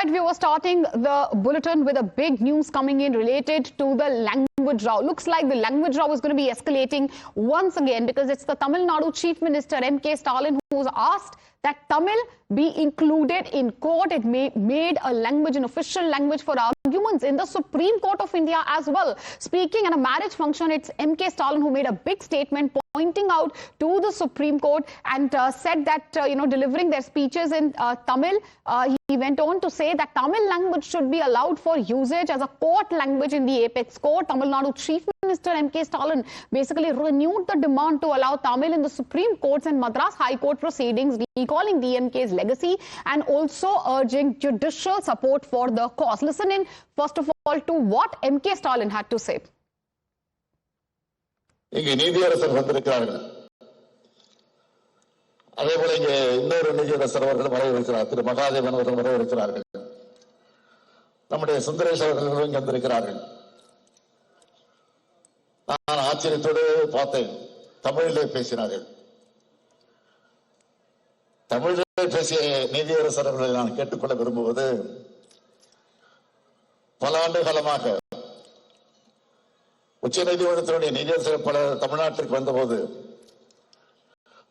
right, we were starting the bulletin with a big news coming in related to the language row. Looks like the language row is going to be escalating once again because it's the Tamil Nadu Chief Minister M.K. Stalin who's asked that Tamil be included in court. It made a language, an official language for arguments in the Supreme Court of India as well. Speaking at a marriage function, it's M.K. Stalin who made a big statement pointing out to the Supreme Court and said that, delivering their speeches in Tamil, he went on to say that Tamil language should be allowed for usage as a court language in the apex court. Tamil Nadu Chief Minister M.K. Stalin basically renewed the demand to allow Tamil in the Supreme Courts and Madras High Court proceedings, recalling DMK's legacy and also urging judicial support for the cause. Listen in, first of all, to what M.K. Stalin had to say. இங்கே நீதியரசர் வந்திருக்கிறார்கள். அதே போல இங்கே இன்னொரு நீதியரசர் அவர்கள் வரவிருக்கிறார். திரு மகாதேவன் அவர்கள் வரவிருக்கிறார்கள். நம்முடைய சுந்தரேஷ் அவர்கள் இங்கே வந்திருக்கிறார்கள். நான் ஆச்சரியத்தோடு பார்த்தேன். தமிழிலே பேசினார்கள். தமிழிலே பேசிய நீதியரசர் அவர்களை நான் கேட்டுக்கொள்ள விரும்புவது, பல ஆண்டு காலமாக உச்ச நீதிமன்றத்தினுடைய நீதியரசர் பலர் தமிழ்நாட்டிற்கு வந்தபோது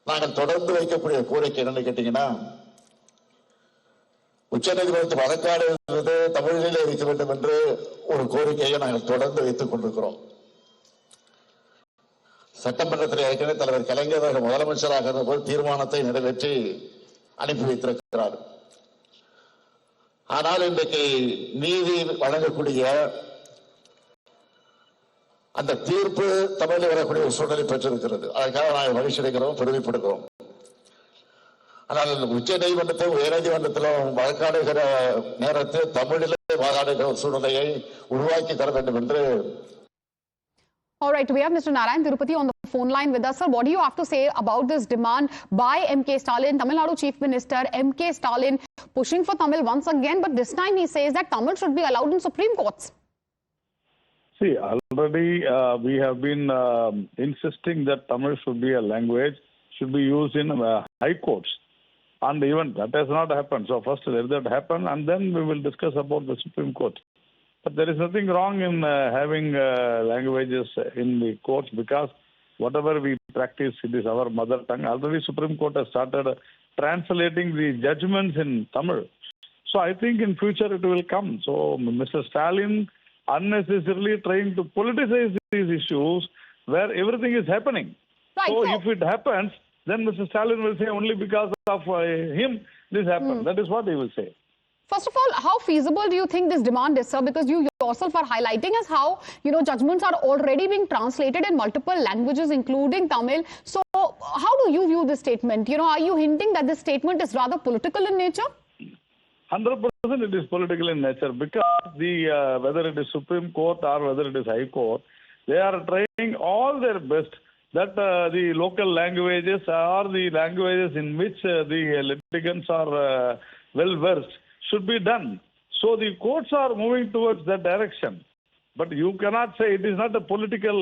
நாங்கள் தொடர்ந்து வைக்கக்கூடிய கோரிக்கை என்னன்னு கேட்டீங்கன்னா, உச்ச நீதிமன்றத்தில் வழக்காடு தமிழிலே இருக்க வேண்டும் என்று ஒரு கோரிக்கையை நாங்கள் தொடர்ந்து வைத்துக் கொண்டிருக்கிறோம். சட்டமன்றத்தில் ஏற்கனவே தலைவர் கலைஞர் முதலமைச்சராக இருந்தபோது தீர்மானத்தை நிறைவேற்றி அனுப்பி வைத்திருக்கிறார். ஆனால் இன்றைக்கு நீதி வழங்கக்கூடிய அந்த தீர்ப்பு தமிழில் வரக்கூடிய ஒரு சூழ்நிலை பெற்றிருக்கிறது. அதற்காக நாங்கள் மகிழ்ச்சி அடைகிறோம், பெருமைப்படுகிறோம். ஆனால் உச்ச நீதிமன்றத்தை உயர் நீதிமன்றத்திலும் வழக்காடுகிற நேரத்தில் தமிழிலே வாதாடுகிற ஒரு சூழ்நிலையை உருவாக்கி தர வேண்டும் என்று. All right, we have Mr. Narayan Tirupati on the phone line with us. Sir, what do you have to say about this demand by M.K. Stalin, Tamil Nadu Chief Minister M.K. Stalin, pushing for Tamil once again, but this time he says that Tamil should be allowed in Supreme Courts? See, already we have been insisting that Tamil should be a language, should be used in high courts. And even that has not happened. So first let that happen and then we will discuss about the Supreme Court. But there is nothing wrong in having languages in the courts because whatever we practice, it is our mother tongue. Already Supreme Court has started translating the judgments in Tamil. So I think in future it will come. So Mr. Stalin unnecessarily trying to politicize these issues where everything is happening. Right, so if it happens, then Mr. Stalin will say only because of him this happened. That is what he will say. First of all, how feasible do you think this demand is, sir? Because you yourself are highlighting as how, judgments are already being translated in multiple languages, including Tamil. So how do you view this statement? Are you hinting that this statement is rather political in nature? 100% it is political in nature because whether it is Supreme Court or whether it is High Court, they are trying all their best that the local languages or the languages in which the litigants are well versed should be done. So the courts are moving towards that direction. But you cannot say it is not a political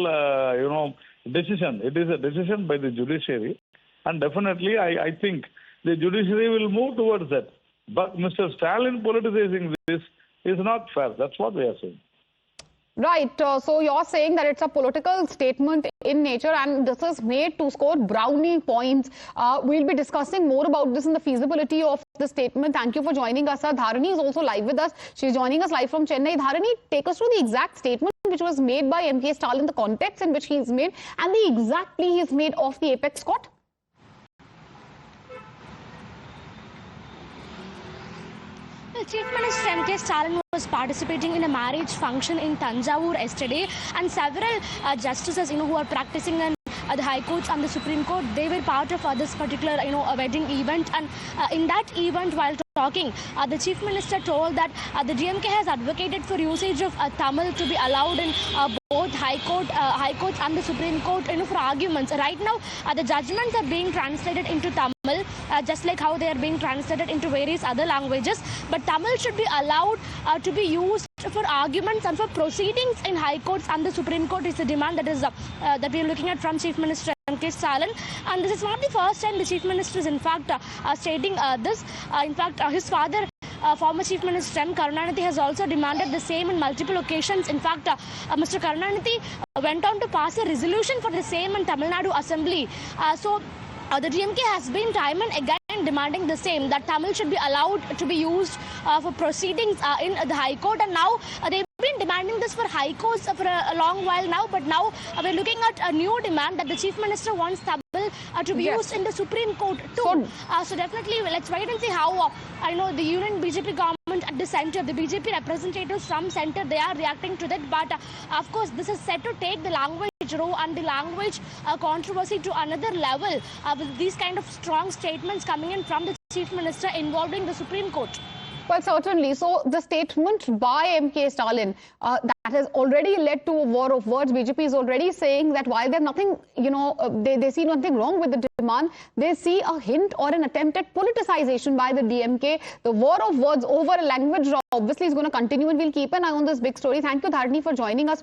decision. It is a decision by the judiciary. And definitely I think the judiciary will move towards that. But Mr. Stalin politicizing this is not fair. That's what we are saying. Right. So you're saying that it's a political statement in nature and this is made to score brownie points. We'll be discussing more about this and the feasibility of the statement. Thank you for joining us. Dharani is also live with us. She's joining us live from Chennai. Dharani, take us through the exact statement which was made by M.K. Stalin, the context in which he's made and the exact plea he's made of the apex court. Well, Chief Minister M.K. Stalin was participating in a marriage function in Tanjavur yesterday, and several justices, who are practicing in the High Courts and the Supreme Court, they were part of this particular, a wedding event. And in that event, while talking, the Chief Minister told that the DMK has advocated for usage of Tamil to be allowed in both High Courts and the Supreme Court, for arguments. Right now, the judgments are being translated into Tamil, just like how they are being translated into various other languages. But Tamil should be allowed to be used for arguments and for proceedings in High Courts and the Supreme Court is the demand that is that we are looking at from Chief Minister M.K. Stalin. And this is not the first time the Chief Minister is in fact stating this. In fact, his father former Chief Minister M. Karunanidhi has also demanded the same in multiple occasions. In fact, Mr. Karunanidhi went on to pass a resolution for the same in Tamil Nadu Assembly. The DMK has been time and again demanding the same, that Tamil should be allowed to be used for proceedings in the High Court, and now they've been demanding this for High Courts for a long while now, but now we're looking at a new demand that the Chief Minister wants Tamil to be used in the Supreme Court too. So definitely let's wait and see how I know the Union BJP government at the centre, the BJP representatives from centre, they are reacting to that, but of course this is set to take the language row and the language controversy to another level with these kind of strong statements coming in from the Chief Minister involving the Supreme Court. Well, certainly. So the statement by M.K. Stalin that has already led to a war of words. BJP is already saying that while there's nothing, they see nothing wrong with the demand, they see a hint or an attempt at politicization by the DMK. The war of words over a language law obviously is going to continue, and we'll keep an eye on this big story. Thank you, Dharani, for joining us.